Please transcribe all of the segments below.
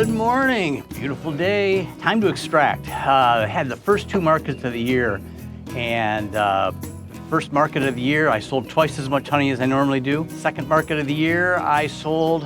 Good morning, beautiful day. Time to extract. I had the first 2 markets of the year, and first market of the year, I sold twice as much honey as I normally do. Second market of the year, I sold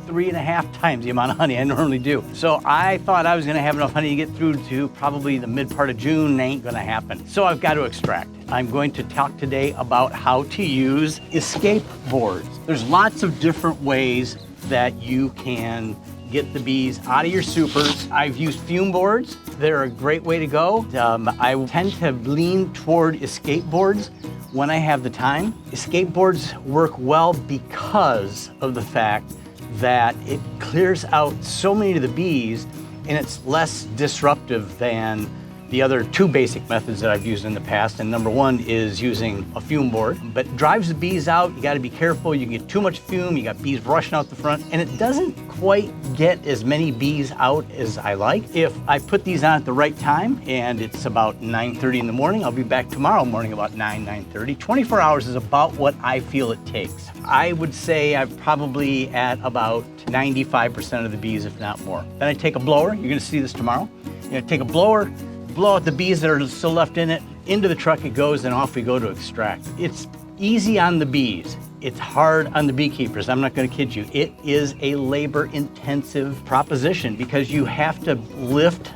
3.5 times the amount of honey I normally do. So I thought I was gonna have enough honey to get through to probably the mid part of June. Ain't gonna happen. So I've got to extract. I'm going to talk today about how to use escape boards. There's lots of different ways that you can get the bees out of your supers. I've used fume boards. They're a great way to go. I tend to lean toward escape boards when I have the time. Escape boards work well because of the fact that it clears out so many of the bees, and it's less disruptive than the other 2 basic methods that I've used in the past. And number 1 is using a fume board, but it drives the bees out. You gotta be careful. You can get too much fume. You got bees rushing out the front, and it doesn't quite get as many bees out as I like. If I put these on at the right time, and it's about 9:30 in the morning, I'll be back tomorrow morning about 9:30. 24 hours is about what I feel it takes. I would say I'm probably at about 95% of the bees, if not more. Then I take a blower. You're gonna see this tomorrow. You're gonna take a blower, blow out the bees that are still left in it, into the truck it goes, and off we go to extract. It's easy on the bees. It's hard on the beekeepers. I'm not gonna kid you. It is a labor-intensive proposition because you have to lift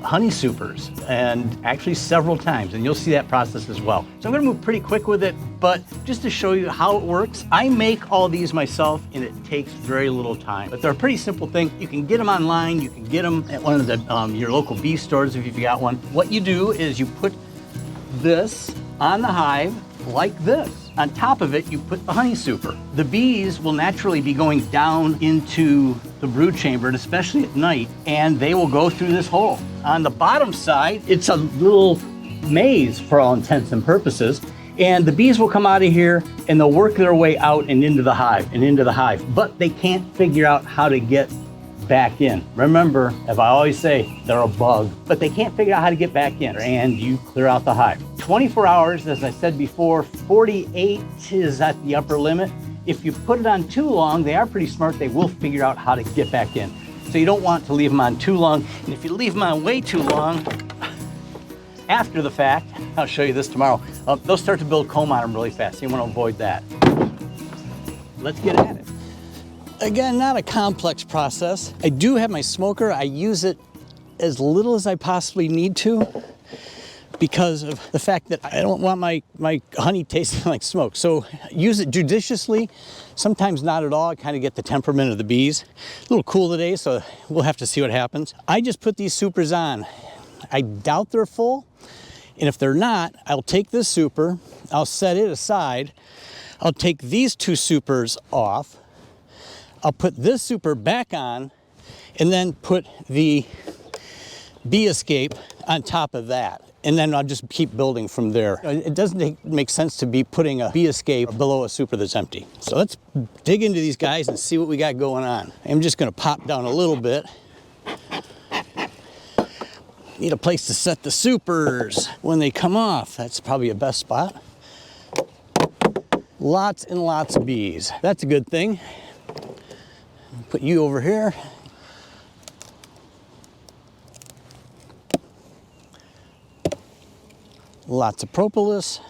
honey supers, and actually several times, and you'll see that process as well. So I'm gonna move pretty quick with it, but just to show you how it works, I make all these myself, and it takes very little time. But they're a pretty simple thing. You can get them online. You can get them at one of the your local bee stores if you've got one. What you do is you put this on the hive like this. On top of it, you put the honey super. The bees will naturally be going down into the brood chamber, and especially at night, and they will go through this hole. On the bottom side, it's a little maze for all intents and purposes, and the bees will come out of here and they'll work their way out and into the hive, but they can't figure out how to get back in. Remember, as I always say, they're a bug, but they can't figure out how to get back in, and you clear out the hive. 24 hours, as I said before, 48 is at the upper limit. If you put it on too long, they are pretty smart, they will figure out how to get back in. So you don't want to leave them on too long, and if you leave them on way too long, after the fact, I'll show you this tomorrow, they'll start to build comb on them really fast, so you want to avoid that. Let's get at it. Again, not a complex process. I do have my smoker. I use it as little as I possibly need to because of the fact that I don't want my honey tasting like smoke. So use it judiciously, sometimes not at all. I kind of get the temperament of the bees. A little cool today, so we'll have to see what happens. I just put these supers on. I doubt they're full, and if they're not, I'll take this super, I'll set it aside, I'll take these 2 supers off, I'll put this super back on, and then put the bee escape on top of that. And then I'll just keep building from there. It doesn't make sense to be putting a bee escape below a super that's empty. So let's dig into these guys and see what we got going on. I'm just gonna pop down a little bit. Need a place to set the supers when they come off. That's probably a best spot. Lots and lots of bees. That's a good thing. Put you over here. Lots of propolis.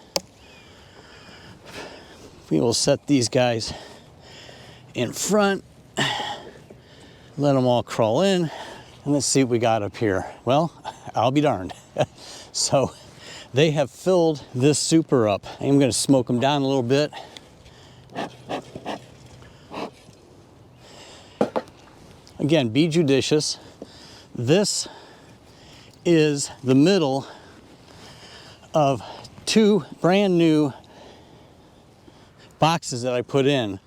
We will set these guys in front. Let them all crawl in. And let's see what we got up here. Well, I'll be darned. So they have filled this super up. I'm gonna smoke them down a little bit. Again, be judicious. This is the middle of 2 brand new boxes that I put in.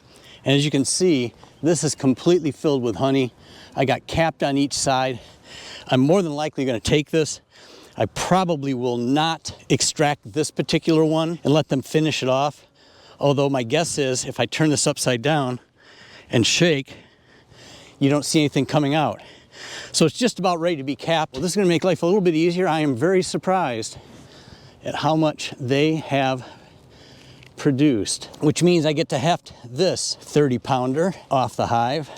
And as you can see, this is completely filled with honey. I got capped on each side. I'm more than likely gonna take this. I probably will not extract this particular one and let them finish it off. Although my guess is if I turn this upside down and shake, you don't see anything coming out. So it's just about ready to be capped. Well, this is gonna make life a little bit easier. I am very surprised at how much they have produced, which means I get to heft this 30-pounder off the hive.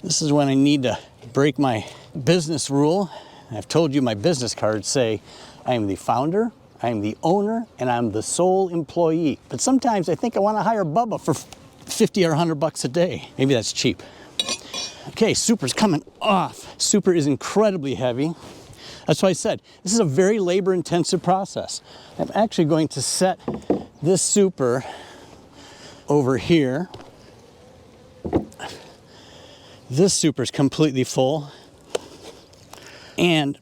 This is when I need to break my business rule. I've told you my business cards say I am the founder, I am the owner, and I'm the sole employee. But sometimes I think I want to hire Bubba for 50 or 100 bucks a day. Maybe that's cheap. Okay, super's coming off. Super is incredibly heavy. That's why I said this is a very labor-intensive process. I'm actually going to set this super over here. This super's completely full and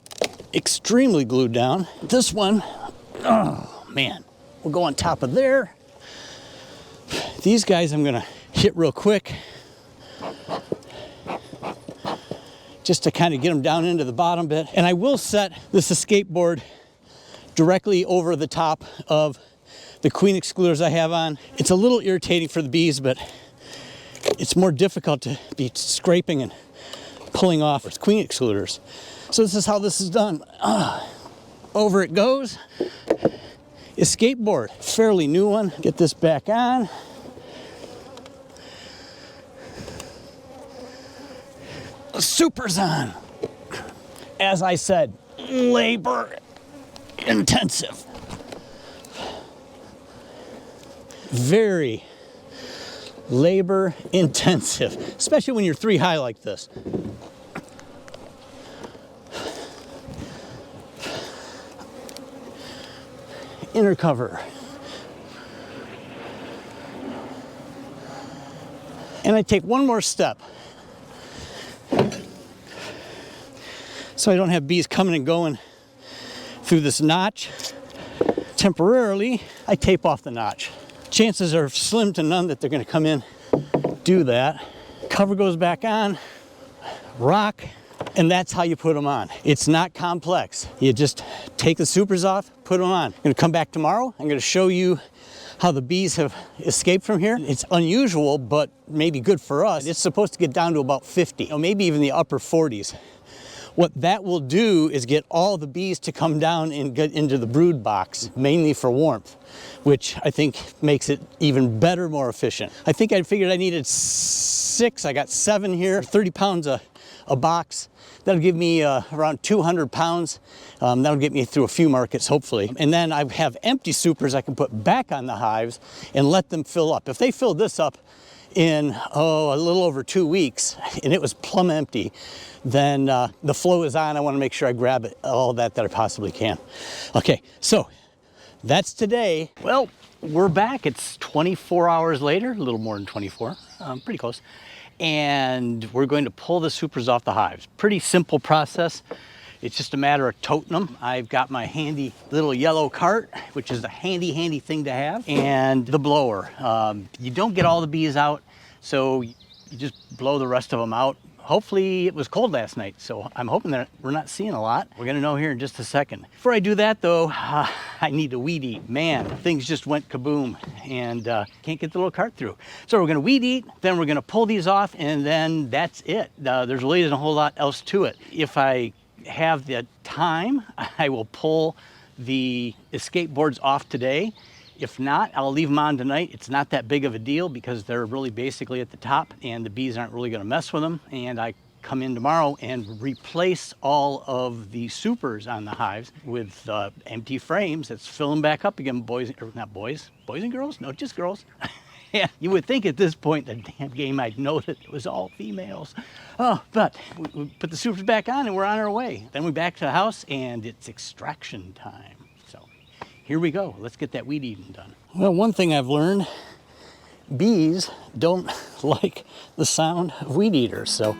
extremely glued down. This one, oh man, we'll go on top of there. These guys I'm gonna hit real quick just to kind of get them down into the bottom bit. And I will set this escape board directly over the top of the queen excluders I have on. It's a little irritating for the bees, but it's more difficult to be scraping and pulling off queen excluders. So this is how this is done. Over it goes. Escape board, fairly new one. Get this back on. Super's on. As I said, labor intensive. Very labor intensive, especially when you're 3 high like this. Inner cover. And I take one more step. So I don't have bees coming and going through this notch. Temporarily, I tape off the notch. Chances are slim to none that they're going to come in, do that. Cover goes back on, rock, and that's how you put them on. It's not complex. You just take the supers off, put them on. I'm going to come back tomorrow. I'm going to show you how the bees have escaped from here. It's unusual, but maybe good for us. It's supposed to get down to about 50, or maybe even the upper 40s. What that will do is get all the bees to come down and get into the brood box, mainly for warmth, which I think makes it even better, more efficient. I think I figured I needed 6, I got 7 here, 30 pounds a box. That'll give me around 200 pounds. That'll get me through a few markets, hopefully. And then I have empty supers I can put back on the hives and let them fill up. If they fill this up in, a little over 2 weeks, and it was plumb empty, then the flow is on. I want to make sure I grab it, all that I possibly can. Okay, so that's today. Well, we're back. It's 24 hours later, a little more than 24, pretty close. And we're going to pull the supers off the hives. Pretty simple process. It's just a matter of toting them. I've got my handy little yellow cart, which is a handy thing to have, and the blower. You don't get all the bees out, so you just blow the rest of them out. Hopefully it was cold last night, so I'm hoping that we're not seeing a lot. We're gonna know here in just a second. Before I do that though, I need to weed eat. Man, things just went kaboom and can't get the little cart through. So we're gonna weed eat, then we're gonna pull these off, and then that's it. There's really isn't a whole lot else to it. If I have the time, I will pull the escape boards off today. If not, I'll leave them on tonight. It's not that big of a deal because they're really basically at the top and the bees aren't really gonna mess with them. And I come in tomorrow and replace all of the supers on the hives with empty frames. That's fill them back up again, boys, or not boys and girls? No, just girls. Yeah, you would think at this point in the damn game I'd know that it was all females. Oh, but we put the supers back on and we're on our way. Then we're back to the house and it's extraction time. Here we go. Let's get that weed eating done. Well, one thing I've learned, bees don't like the sound of weed eaters, so.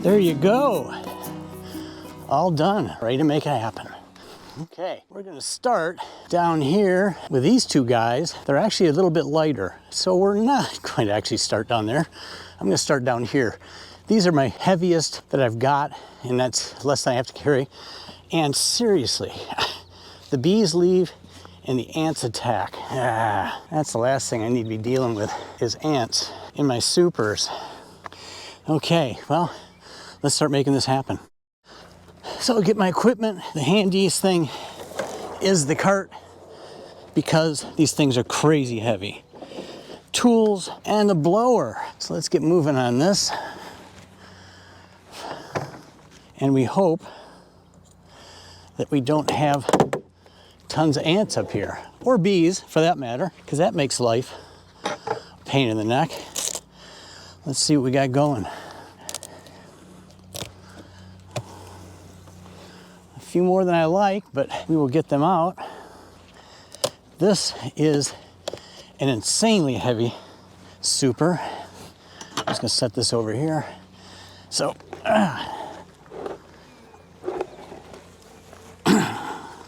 There you go. All done, ready to make it happen. Okay, we're gonna start down here with these 2 guys. They're actually a little bit lighter, so we're not going to actually start down there. I'm gonna start down here. These are my heaviest that I've got, and that's less than I have to carry. And seriously, the bees leave and the ants attack. That's the last thing I need to be dealing with is ants. in my supers. Okay, well, let's start making this happen. So I'll get my equipment. The handiest thing is the cart because these things are crazy heavy. Tools and the blower. So let's get moving on this. And we hope that we don't have tons of ants up here, or bees for that matter, because that makes life a pain in the neck. Let's see what we got going. A few more than I like, but we will get them out. This is an insanely heavy super. I'm just gonna set this over here. So,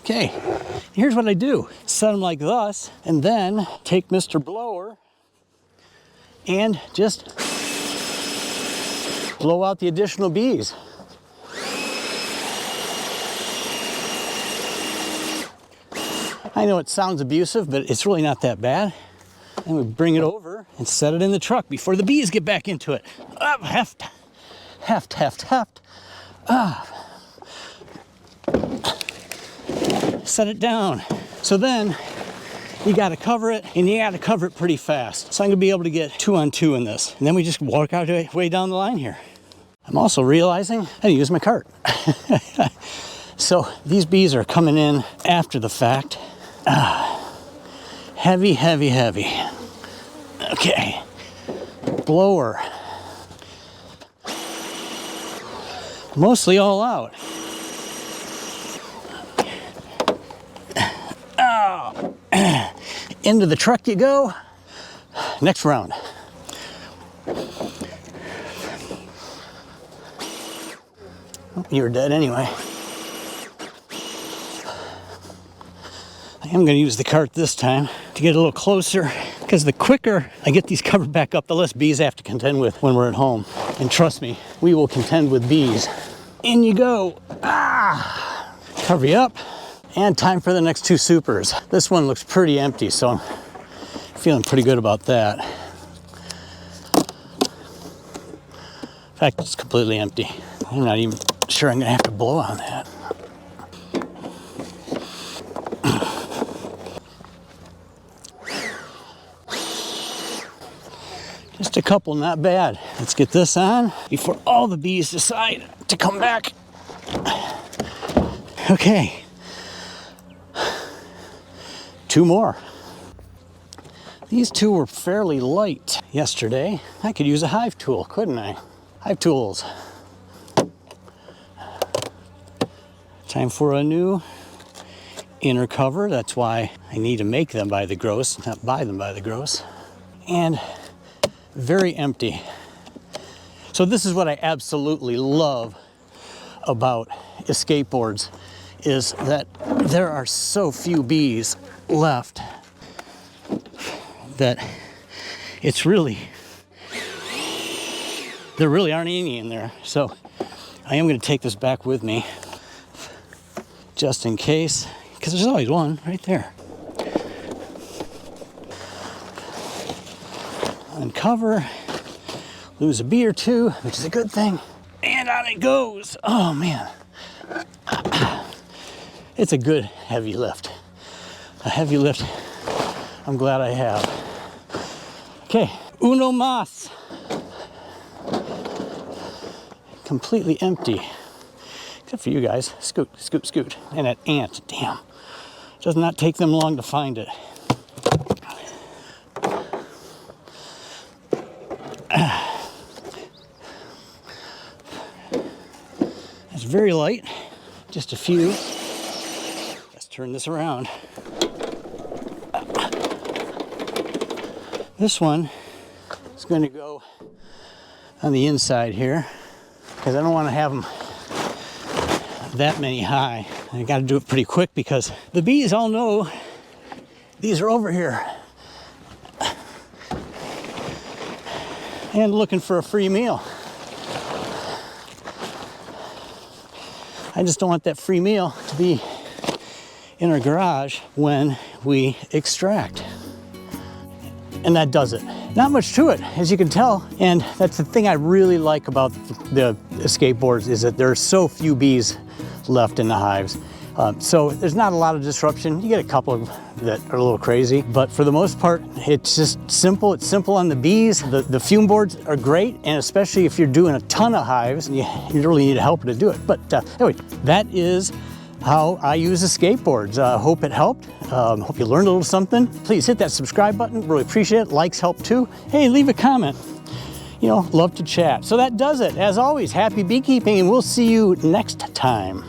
okay, here's what I do. Set them like this, and then take Mr. Blower and just blow out the additional bees. I know it sounds abusive, but it's really not that bad. And we bring it over and set it in the truck before the bees get back into it. Heft, heft, heft, heft. Set it down. So then you got to cover it, and you got to cover it pretty fast. So I'm going to be able to get 2 on 2 in this. And then we just walk out way down the line here. I'm also realizing I didn't use my cart. So these bees are coming in after the fact. Heavy, heavy, heavy. Okay. Blower. Mostly all out. Oh. Into the truck you go. Next round. Oh, you're dead anyway. I am going to use the cart this time to get a little closer, because the quicker I get these covered back up, the less bees I have to contend with when we're at home. And trust me, we will contend with bees. In you go. Cover you up. And time for the next 2 supers. This one looks pretty empty, so I'm feeling pretty good about that. In fact, it's completely empty. I'm not even sure I'm going to have to blow on that. Just a couple, not bad. Let's get this on before all the bees decide to come back. Okay. 2 more. These 2 were fairly light yesterday. I could use a hive tool, couldn't I? Hive tools. Time for a new inner cover. That's why I need to make them by the gross, not buy them by the gross. And very empty. So this is what I absolutely love about escape boards, is that there are so few bees left that it's really, there really aren't any in there. So I am going to take this back with me just in case, because there's always one right there. Uncover, lose a bee or 2, which is a good thing, and on it goes. Oh man, it's a good heavy lift. A heavy lift I'm glad I have. Okay, uno más. Completely empty, except for you guys. Scoot, scoot, scoot. And that ant, damn. Does not take them long to find it. It's very light, just a few. Let's turn this around. This one is going to go on the inside here, because I don't want to have them that many high. I got to do it pretty quick because the bees all know these are over here and looking for a free meal. I just don't want that free meal to be in our garage when we extract. And that does it. not much to it, as you can tell. And that's the thing I really like about the escape boards, is that there are so few bees left in the hives. So there's not a lot of disruption. You get a couple that are a little crazy, but for the most part, it's just simple. It's simple on the bees. The fume boards are great, and especially if you're doing a ton of hives, and you really need a helper to do it. But anyway, that is how I use escape boards. Hope it helped. Hope you learned a little something. Please hit that subscribe button. Really appreciate it. Likes help too. Hey, leave a comment. You know, love to chat. So that does it. As always, happy beekeeping, and we'll see you next time.